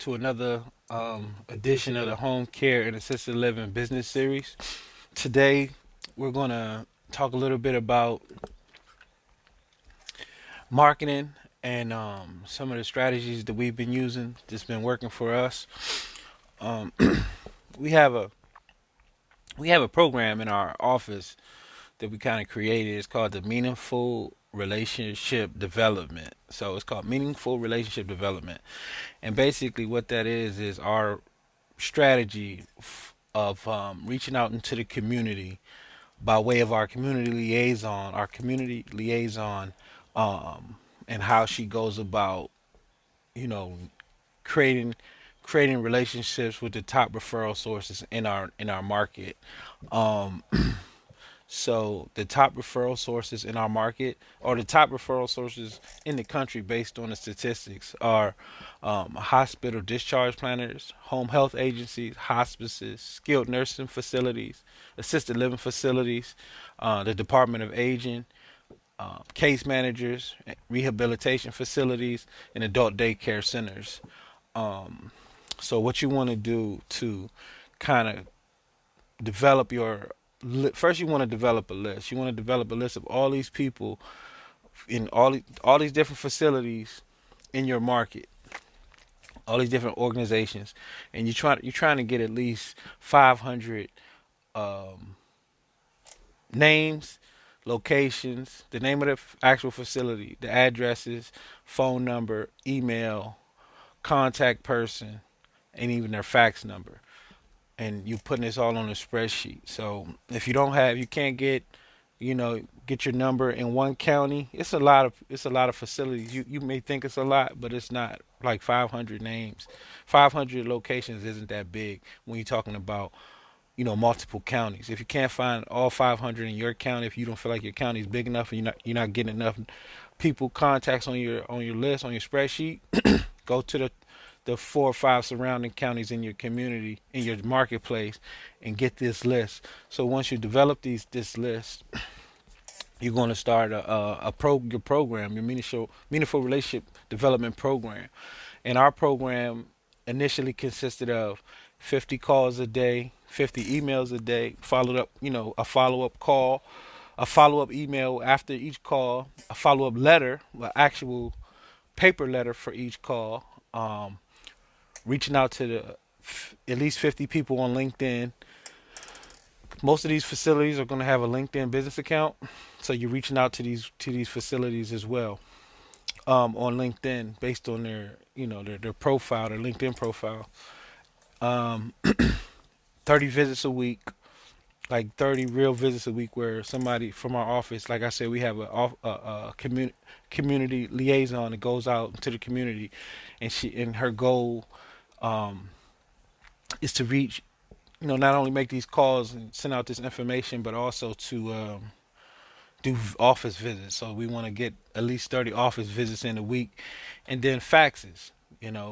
to another edition of the Home Care and Assisted Living Business Series. Today, we're going to talk a little bit about marketing and some of the strategies that we've been using that's been working for us. Um, we have a we have a program in our office that we kind of created. It's called the Meaningful Relationship Development. So it's called Meaningful Relationship Development, and basically what that is our strategy of reaching out into the community by way of our community liaison, and how she goes about, you know, creating creating relationships with the top referral sources in our market. Um, So the top referral sources in our market, or the top referral sources in the country, based on the statistics, are hospital discharge planners, home health agencies, hospices, skilled nursing facilities, assisted living facilities, the Department of Aging, case managers, rehabilitation facilities, and adult daycare centers. Um, so what you want to do to kind of develop your first, you want to develop a list. You want to develop a list of all these people in all these different facilities in your market, all these different organizations, and you're trying to get at least 500 um, names, locations, the name of the actual facility, the addresses, phone number, email, contact person, and even their fax number. And you putting this all on a spreadsheet. So if you can't get your number in one county. It's a lot of facilities. You may think it's a lot, but it's not. Like 500 names, 500 locations isn't that big when you're talking about multiple counties. If you can't find all 500 in your county, if you don't feel like your county is big enough and you're not getting enough people contacts on your list on your spreadsheet, go to the 4 or 5 surrounding counties in your community, in your marketplace, and get this list. So once you develop this list, you're going to start your program, your meaningful relationship development program. And our program initially consisted of 50 calls a day, 50 emails a day, followed up, a follow up call, a follow up email after each call, a follow up letter, an actual paper letter for each call, reaching out to at least 50 people on LinkedIn. Most of these facilities are going to have a LinkedIn business account, so you're reaching out to these facilities as well, on LinkedIn, based on their profile, their LinkedIn profile. Um, 30 visits a week, like 30 real visits a week, where somebody from our office, like I said, we have a community liaison that goes out into the community, and her goal um, is to reach, not only make these calls and send out this information, but also to do office visits. So we want to get at least 30 office visits in a week, and then faxes.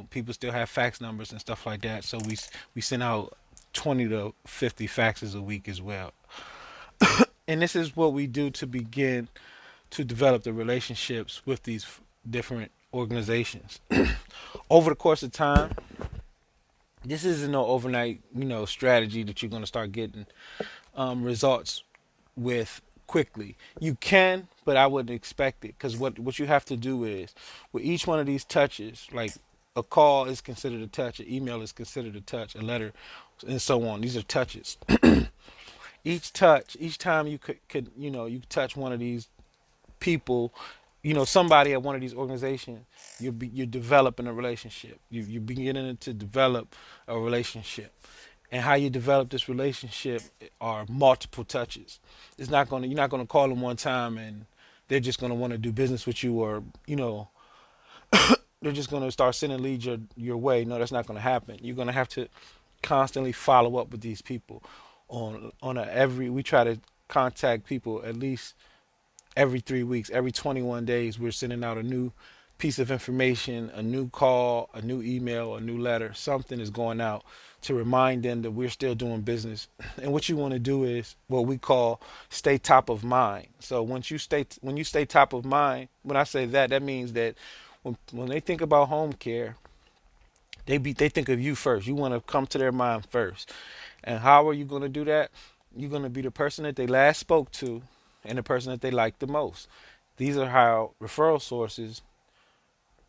People still have fax numbers and stuff like that. So we send out 20 to 50 faxes a week as well. And this is what we do to begin to develop the relationships with these different organizations. Over the course of time, this isn't no overnight, strategy that you're going to start getting results with quickly. You can, but I wouldn't expect it, because what you have to do is, with each one of these touches, like a call is considered a touch, an email is considered a touch, a letter, and so on. These are touches. Each time you touch one of these people, somebody at one of these organizations, you're developing a relationship. You're beginning to develop a relationship. And how you develop this relationship are multiple touches. You're not gonna call them one time and they're just gonna want to do business with you, or they're just gonna start sending leads your way. No, that's not gonna happen. You're gonna have to constantly follow up with these people on a every. We try to contact people at least every 3 weeks. Every 21 days, we're sending out a new piece of information, a new call, a new email, a new letter. Something is going out to remind them that we're still doing business. And what you want to do is what we call stay top of mind. So when you stay top of mind, when I say that, that means that when they think about home care, They think of you first. You want to come to their mind first. And how are you going to do that? You're going to be the person that they last spoke to and the person that they like the most. These are how referral sources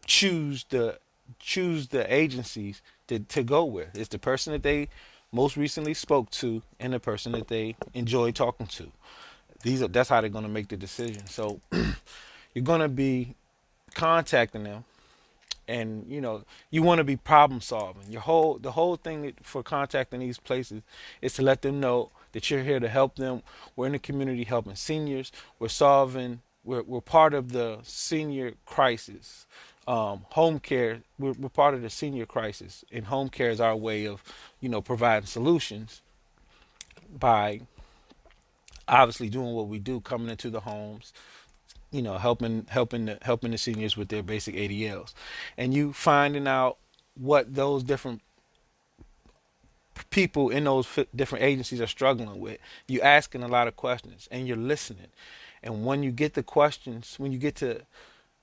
choose the choose the agencies to go with. It's the person that they most recently spoke to and the person that they enjoy talking to. That's how they're going to make the decision. So you're going to be contacting them, and you want to be problem solving. The whole thing for contacting these places is to let them know that you're here to help them. We're in the community helping seniors. We're part of the senior crisis. Home care, we're part of the senior crisis, and home care is our way of providing solutions by obviously doing what we do, coming into the homes, helping the seniors with their basic ADLs, and you finding out what those different people in those different agencies are struggling with. You asking a lot of questions and you're listening, and when you get the questions, when you get to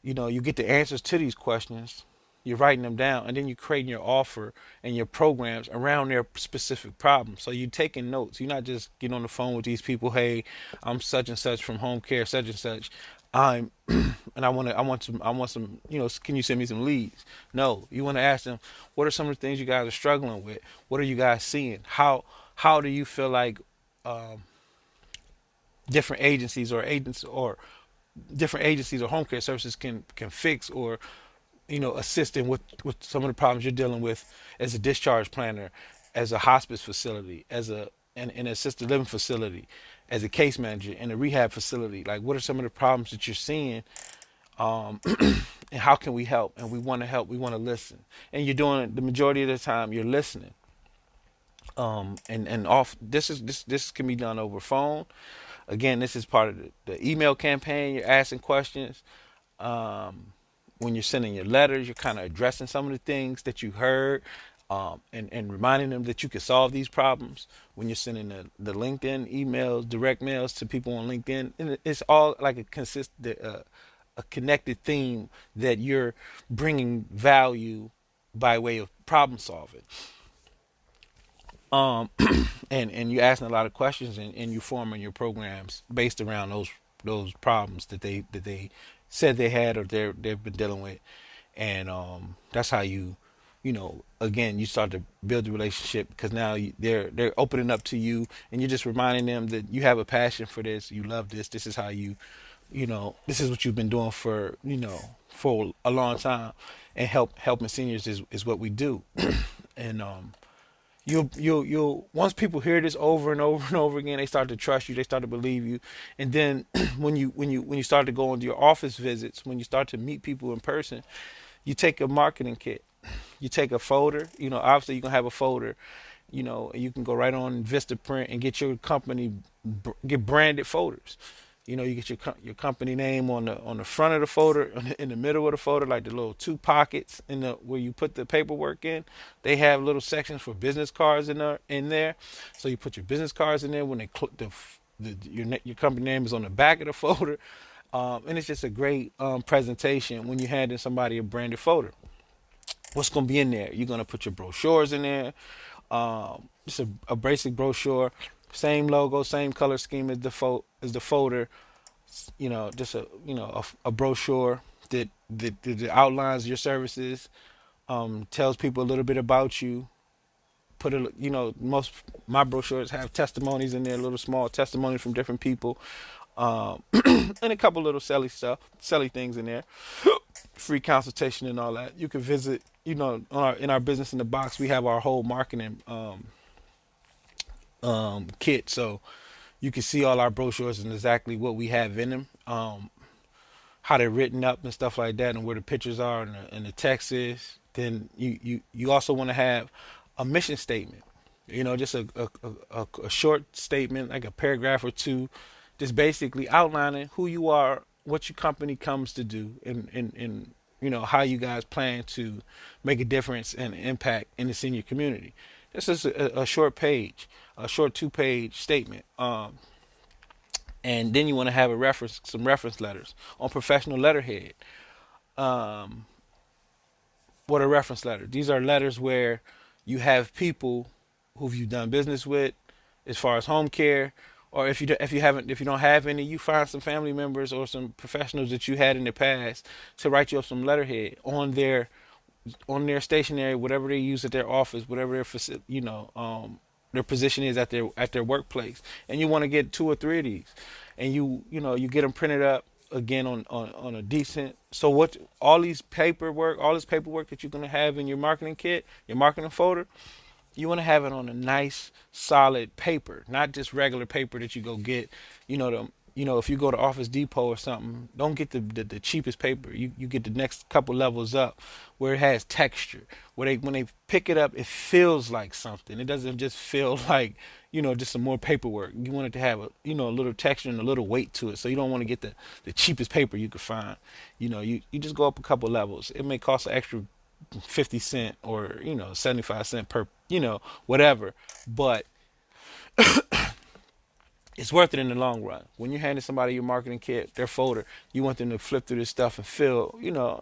you get the answers to these questions, you're writing them down, and then you're creating your offer and your programs around their specific problems. So you're taking notes. You're not just getting on the phone with these people. Hey, I'm such and such from home care, such and such. I'm and I want some. Can you send me some leads? No, you want to ask them, what are some of the things you guys are struggling with? What are you guys seeing? How do you feel like different agencies or home care services can fix or assist in with some of the problems you're dealing with as a discharge planner, as a hospice facility, as an assisted living facility, as a case manager in a rehab facility. Like, what are some of the problems that you're seeing, and how can we help? And we want to help. We want to listen. And you're doing the majority of the time. You're listening. And off. This can be done over phone. Again, this is part of the email campaign. You're asking questions. When you're sending your letters, you're kind of addressing some of the things that you heard, and reminding them that you can solve these problems. When you're sending the LinkedIn emails, direct mails to people on LinkedIn, and it's all like a connected theme that you're bringing value by way of problem solving. Um, and you asking a lot of questions, and you forming your programs based around those problems that they said they had or they've been dealing with, and that's how again, you start to build the relationship, because now they're opening up to you, and you're just reminding them that you have a passion for this, you love this, this is how this is what you've been doing for a long time, and helping seniors is what we do. And you'll once people hear this over and over and over again, they start to trust you, they start to believe you. And then when you start to go into your office visits, when you start to meet people in person, you take a marketing kit, you take a folder. Obviously you're gonna have a folder, and you can go right on Vistaprint and get your company, get branded folders. You get your company name on the front of the folder, in the middle of the folder, like the little two pockets in the where you put the paperwork in. They have little sections for business cards in there. So you put your business cards in there. When they your company name is on the back of the folder, and it's just a great presentation when you hand in somebody a branded folder. What's going to be in there? You're going to put your brochures in there. Just a basic brochure, same logo, same color scheme as the folder. Just a brochure that outlines your services, tells people a little bit about you. Most my brochures have testimonies in there, little small testimonies from different people, and a couple little selly things in there, free consultation and all that. You can visit, in our business in the box, we have our whole marketing kit, so you can see all our brochures and exactly what we have in them, how they're written up and stuff like that, and where the pictures are and the text is. Then you also want to have a mission statement, just a short statement, like a paragraph or two, just basically outlining who you are, what your company comes to do, and how you guys plan to make a difference and impact in the senior community. This is a short page, a short 2-page statement. And then you want to have some reference letters on professional letterhead. what are reference letters? These are letters where you have people who you've done business with, as far as home care, or if you don't have any, you find some family members or some professionals that you had in the past to write you up some letterhead on their stationery, whatever they use at their office, whatever their position is at their workplace, and you want to get two or three of these, and you get them printed up again on a decent. So what all this paperwork that you're gonna have in your marketing kit, your marketing folder, you want to have it on a nice solid paper, not just regular paper that you go get. If you go to Office Depot or something, don't get the cheapest paper. You get the next couple levels up where it has texture, where they when they pick it up, it feels like something. It doesn't just feel like just some more paperwork. You want it to have a little texture and a little weight to it. So you don't want to get the cheapest paper you could find. You just go up a couple levels. It may cost an extra 50 cent or 75 cent per whatever, but it's worth it in the long run. When you're handing somebody your marketing kit, their folder, you want them to flip through this stuff and feel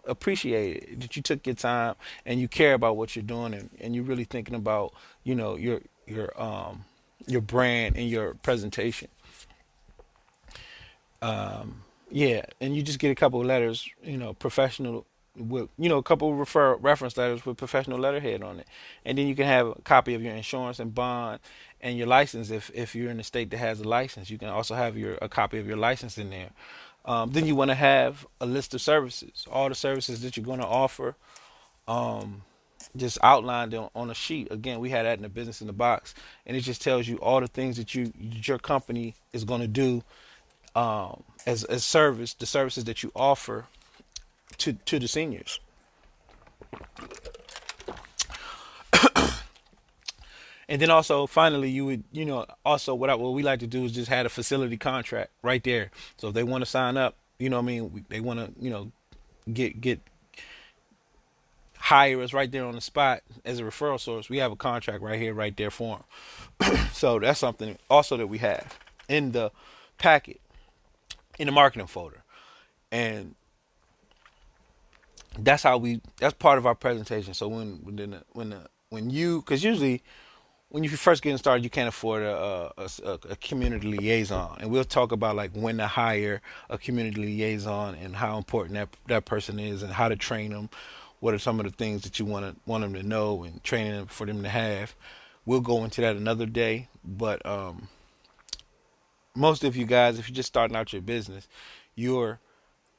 appreciate it, that you took your time and you care about what you're doing, and you're really thinking about your brand and your presentation. Yeah, and you just get a couple of letters, professional with a couple of reference letters with professional letterhead on it, and then you can have a copy of your insurance and bond and your license if you're in a state that has a license. You can also have a copy of your license in there. Then you want to have a list of services, all the services that you're going to offer, just outlined on a sheet. Again, we had that in the business in the box, and it just tells you all the things that your company is going to do as service, the services that you offer to the seniors. And then also, finally, you would, also what we like to do is just have a facility contract right there. So if they want to sign up, what I mean, they want to, get hire us right there on the spot as a referral source. We have a contract right here, right there for them. So that's something also that we have in the packet, in the marketing folder, and that's part of our presentation. So because usually when you first getting started, you can't afford a community liaison, and we'll talk about like when to hire a community liaison and how important that person is and how to train them. What are some of the things that you want them to know and training them for them to have? We'll go into that another day, but most of you guys, if you're just starting out your business, you're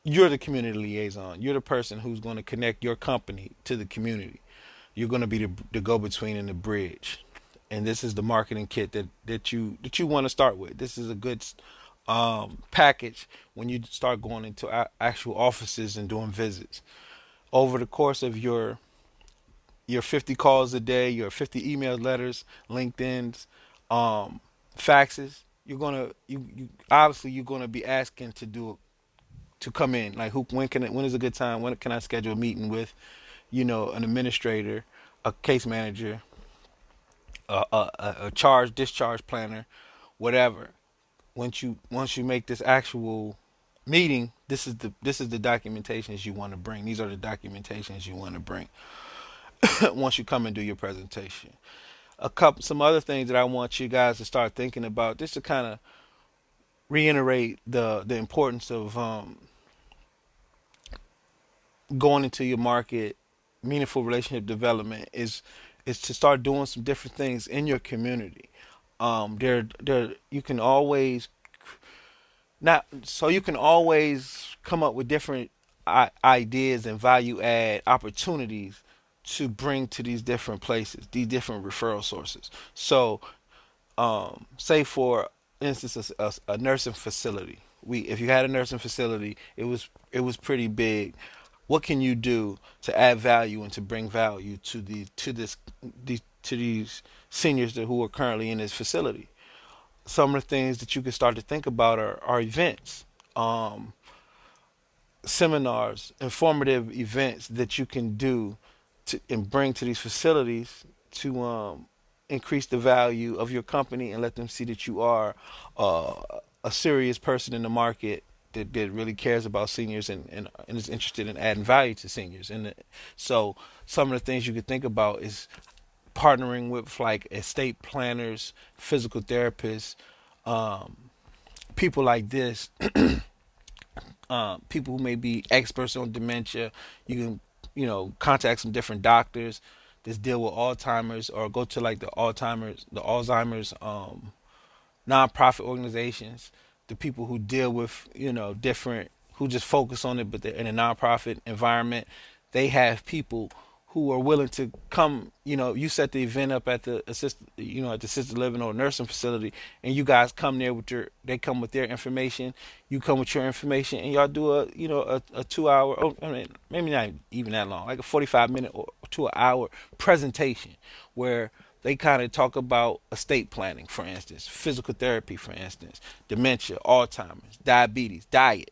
you're the community liaison. You're the person who's going to connect your company to the community. You're going to be the go-between and the bridge. And this is the marketing kit that you want to start with. This is a good package when you start going into actual offices and doing visits. Over the course of your 50 calls a day, your 50 email letters, LinkedIn's, faxes, you obviously you're gonna be asking to come in. Like when is a good time? When can I schedule a meeting with, an administrator, a case manager, a charge discharge planner, whatever. Once you make this actual meeting, this is the documentations you want to bring. These are the documentations you want to bring once you come and do your presentation. Some other things that I want you guys to start thinking about, just to kind of reiterate the importance of going into your market, meaningful relationship development is to start doing some different things in your community. There you can always not so you can always come up with different ideas and value add opportunities to bring to these different places, these different referral sources. So, say for instance, a nursing facility. If you had a nursing facility, it was pretty big. What can you do to add value and to bring value to these seniors who are currently in this facility? Some of the things that you can start to think about are events, um, seminars, informative events that you can do and bring to these facilities to increase the value of your company and let them see that you are uh, a serious person in the market that really cares about seniors and is interested in adding value to seniors. And so some of the things you could think about is partnering with like estate planners, physical therapists, um, people like this, people who may be experts on dementia. You can, contact some different doctors that deal with Alzheimer's, or go to like the Alzheimer's nonprofit organizations, the people who deal with, different, who just focus on it, but they're in a nonprofit environment. They have people who are willing to come. You set the event up at the assisted living or nursing facility, and you guys come there with they come with their information, you come with your information, and y'all do a 2 hour, I mean, maybe not even that long, like a 45 minute or to an hour presentation, where they kind of talk about estate planning, for instance, physical therapy, for instance, dementia, Alzheimer's, diabetes, diet.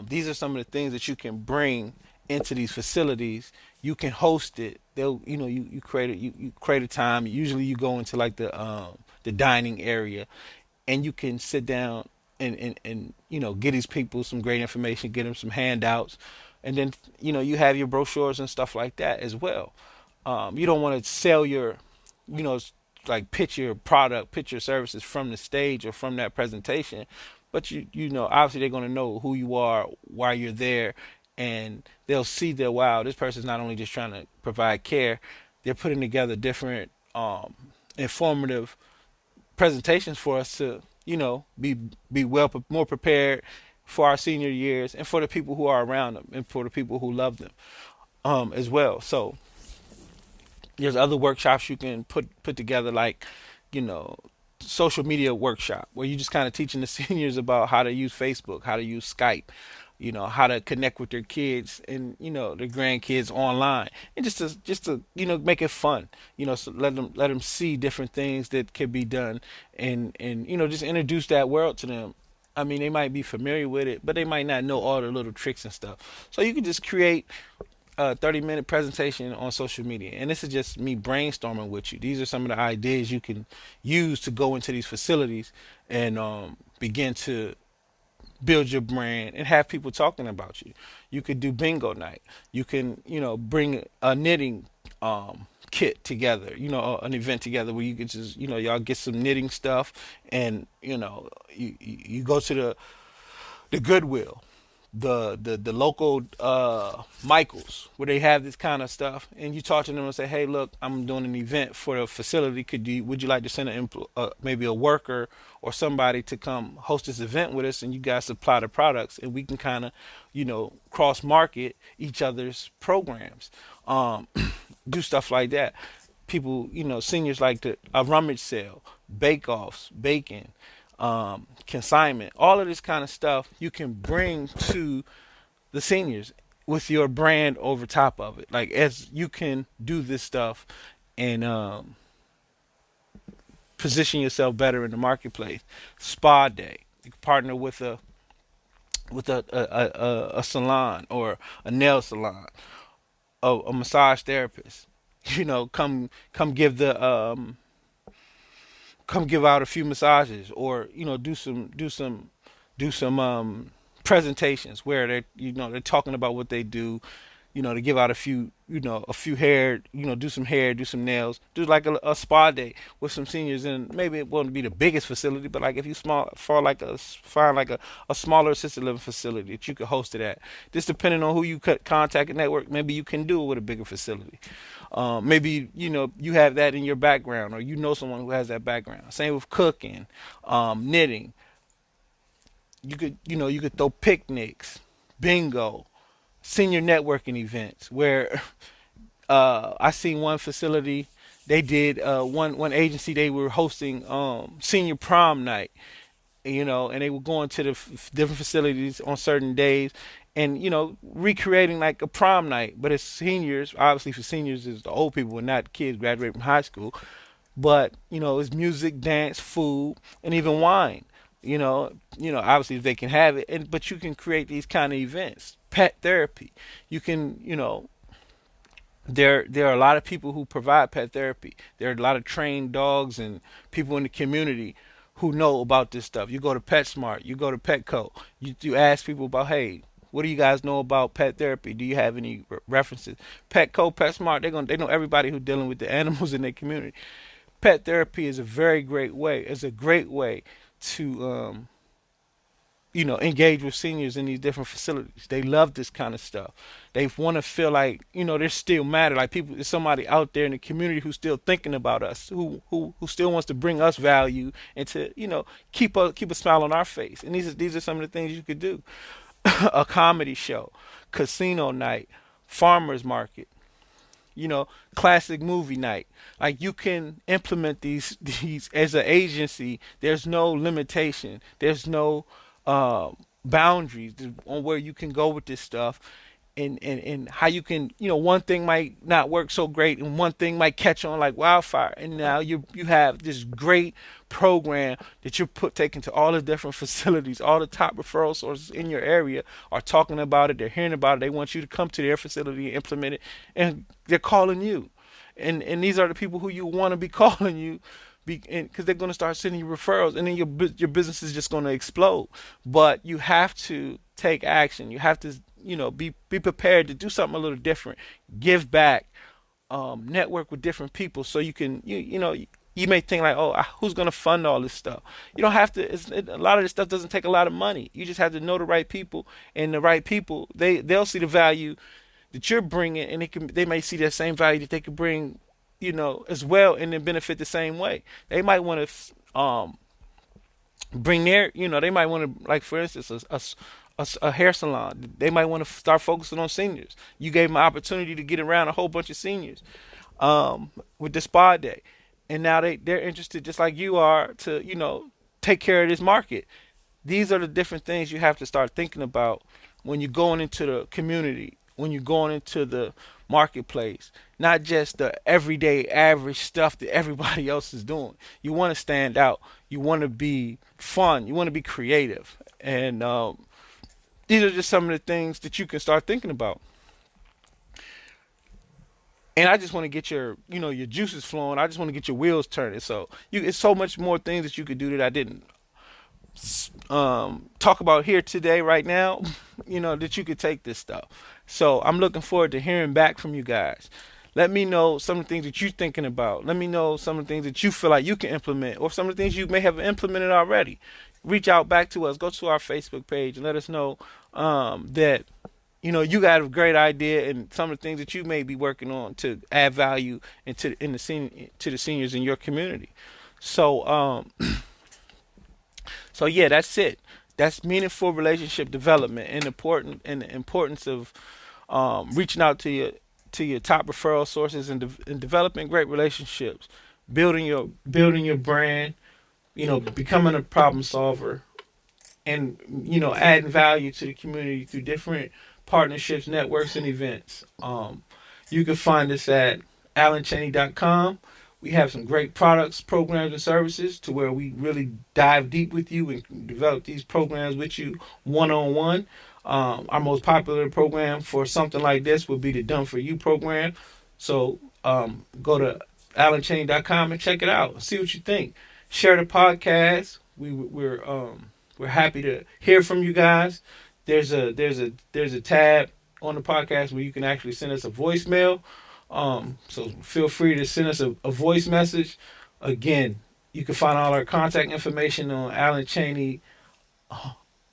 These are some of the things that you can bring into these facilities. You can host it. They'll, you create it. You create a time. Usually, you go into like the dining area, and you can sit down and get these people some great information, get them some handouts, and then you have your brochures and stuff like that as well. You don't want to sell your, you know, like pitch your product, pitch your services from the stage or from that presentation. But obviously they're going to know who you are, why you're there, and they'll see that, wow, this person's not only just trying to provide care, they're putting together different informative presentations for us to, be more prepared for our senior years, and for the people who are around them, and for the people who love them as well. So there's other workshops you can put together, like, you know social media workshop, where you just kind of teaching the seniors about how to use Facebook, how to use Skype, how to connect with their kids and their grandkids online, and just to make it fun, so let them see different things that can be done, and just introduce that world to them. I mean, they might be familiar with it, but they might not know all the little tricks and stuff. So you can just create a 30-minute presentation on social media. And this is just me brainstorming with you. These are some of the ideas you can use to go into these facilities and begin to build your brand and have people talking about you. You could do bingo night. You can, bring a knitting kit together, an event together where you could just, y'all get some knitting stuff, and, you go to the Goodwill, the local Michaels, where they have this kind of stuff, and you talk to them and say, hey, look, I'm doing an event for the facility. Would you like to send maybe a worker or somebody to come host this event with us, and you guys supply the products, and we can kind of cross market each other's programs, do stuff like that. People, seniors like a rummage sale, bake offs, baking, consignment, all of this kind of stuff you can bring to the seniors with your brand over top of it. Like, as you can do this stuff and position yourself better in the marketplace. Spa day, you can partner with a salon or a nail salon, a massage therapist. Come give out a few massages, or do some presentations where they're talking about what they do, to give out a few hair, do some hair, do some nails, do like a spa day with some seniors. And maybe it won't be the biggest facility, but like if you find like a smaller assisted living facility that you could host it at, just depending on who you contact and network, maybe you can do it with a bigger facility. Maybe you have that in your background, or someone who has that background. Same with cooking, knitting. You could throw picnics, bingo, senior networking events, where I seen one facility, they did one agency, they were hosting senior prom night, and they were going to the different facilities on certain days, and recreating like a prom night, but it's seniors. Obviously, for seniors, is the old people and not kids graduating from high school. But it's music, dance, food, and even wine. Obviously if they can have it, but you can create these kind of events. Pet therapy, you can, there are a lot of people who provide pet therapy. There are a lot of trained dogs and people in the community who know about this stuff. You go to PetSmart, you go to Petco, you ask people about, hey, what do you guys know about pet therapy? Do you have any references? Petco, PetSmart, they know everybody who's dealing with the animals in their community. Pet therapy is a very great way. It's a great way to engage with seniors in these different facilities. They love this kind of stuff. They want to feel like, they still matter. Like people, there's somebody out there in the community who's still thinking about us, who still wants to bring us value and to, keep a smile on our face. And these are some of the things you could do. A comedy show, casino night, farmers market, you know, classic movie night. Like you can implement these as an agency. There's no limitation. There's no uh, boundaries on where you can go with this stuff. And how you can, one thing might not work so great and one thing might catch on like wildfire, and now you have this great program that you're taking to all the different facilities. All the top referral sources in your area are talking about it, they're hearing about it, they want you to come to their facility and implement it, and they're calling you. And these are the people who you want to be calling you, because they're going to start sending you referrals, and then your business is just going to explode. But you have to take action. You have to, be prepared to do something a little different, give back, network with different people, so you can, you may think like, oh, who's going to fund all this stuff? You don't have to. A lot of this stuff doesn't take a lot of money. You just have to know the right people, and the right people, they'll see the value that you're bringing, and they may see that same value that they could bring, as well, and then benefit the same way. They might want to bring their, they might want to, like for instance, a hair salon. They might want to start focusing on seniors. You gave them an opportunity to get around a whole bunch of seniors with the spa day, and now they're interested just like you are to, take care of this market. These are the different things you have to start thinking about when you're going into the community, when you're going into the marketplace, not just the everyday average stuff that everybody else is doing. You want to stand out. You want to be fun. You want to be creative. And these are just some of the things that you can start thinking about. And I just want to get your juices flowing. I just want to get your wheels turning. So it's so much more things that you could do that I didn't talk about here today, right now, that you could take this stuff. So I'm looking forward to hearing back from you guys. Let me know some of the things that you're thinking about. Let me know some of the things that you feel like you can implement, or some of the things you may have implemented already. Reach out back to us. Go to our Facebook page and let us know that you got a great idea and some of the things that you may be working on to add value to the seniors in your community. So so yeah, that's it. That's meaningful relationship development, and the importance of reaching out to your top referral sources, and developing great relationships, building your brand, becoming a problem solver, and adding value to the community through different partnerships, networks, and events. You can find us at AlanChaney.com. We have some great products, programs, and services to where we really dive deep with you and develop these programs with you one on one. Our most popular program for something like this would be the Done For You program. So go to AlanChaney.com and check it out. See what you think. Share the podcast. We're happy to hear from you guys. There's a tab on the podcast where you can actually send us a voicemail. So feel free to send us a voice message. Again, you can find all our contact information on Alan Chaney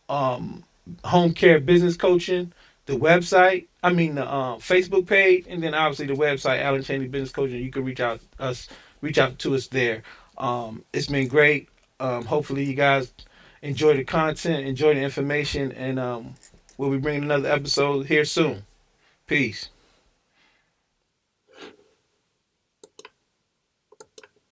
Home Care Business Coaching, the website. The Facebook page, and then obviously the website, Alan Chaney Business Coaching. You can reach out to us there. It's been great. Hopefully you guys enjoy the content, enjoy the information, and we'll be bringing another episode here soon. Peace.